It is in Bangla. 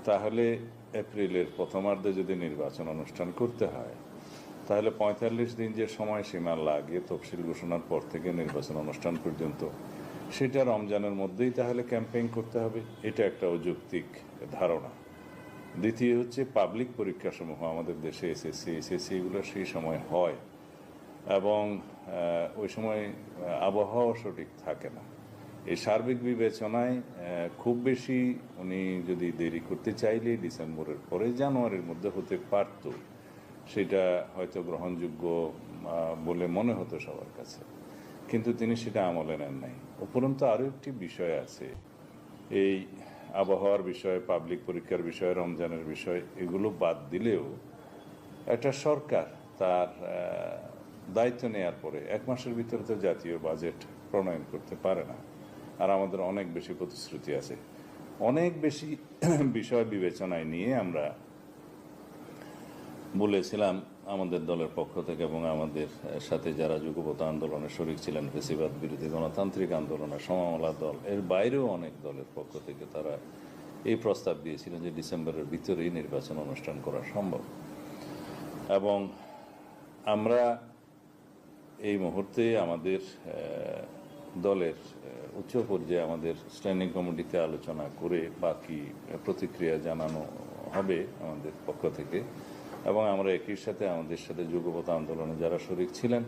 তাহলে এপ্রিলের প্রথমার্ধে যদি নির্বাচন অনুষ্ঠান করতে হয়, তাহলে ৪৫ দিন যে সময়সীমা লাগে তফসিল ঘোষণার পর থেকে নির্বাচন অনুষ্ঠান পর্যন্ত, সেটা রমজানের মধ্যেই তাহলে ক্যাম্পেইন করতে হবে। এটা একটা অযৌক্তিক ধারণা। দ্বিতীয় হচ্ছে, পাবলিক পরীক্ষাসমূহ আমাদের দেশে এসএসসি এগুলো সেই সময় হয় এবং ওই সময় আবহাওয়া সঠিক থাকে না। এই সার্বিক বিবেচনায় খুব বেশি উনি যদি দেরি করতে চাইলে ডিসেম্বরের পরে জানুয়ারির মধ্যে হতে পারত, সেটা হয়তো গ্রহণযোগ্য বলে মনে হতো সবার কাছে, কিন্তু তিনি সেটা আমলে নেন নাই। উপরন্তু আরও একটি বিষয় আছে, এই আবহাওয়ার বিষয়, পাবলিক পরীক্ষার বিষয়, রমজানের বিষয়, এগুলো বাদ দিলেও একটা সরকার তার দায়িত্ব নেওয়ার পরে 1 মাসের ভিতরে তো জাতীয় বাজেট প্রণয়ন করতে পারে না। আর আমাদের অনেক বেশি প্রতিশ্রুতি আছে, অনেক বেশি বিষয় বিবেচনায় নিয়ে আমরা বলেছিলাম আমাদের দলের পক্ষ থেকে এবং আমাদের সাথে যারা যুগপৎ আন্দোলনে শরিক ছিলেন, ফ্যাসিবাদ বিরোধী গণতান্ত্রিক আন্দোলনে সমমনা দল, এর বাইরেও অনেক দলের পক্ষ থেকে তারা এই প্রস্তাব দিয়েছিলেন যে ডিসেম্বরের ভিতরেই নির্বাচন অনুষ্ঠান করা সম্ভব। এবং আমরা এই মুহূর্তে আমাদের দলের উচ্চ পর্যায়ে আমাদের স্ট্যান্ডিং কমিটিতে আলোচনা করে বাকি প্রতিক্রিয়া জানানো হবে আমাদের পক্ষ থেকে। এবং আমরা একই সাথে আমাদের সাথে যুগপৎ আন্দোলনে যারা শরিক ছিলেন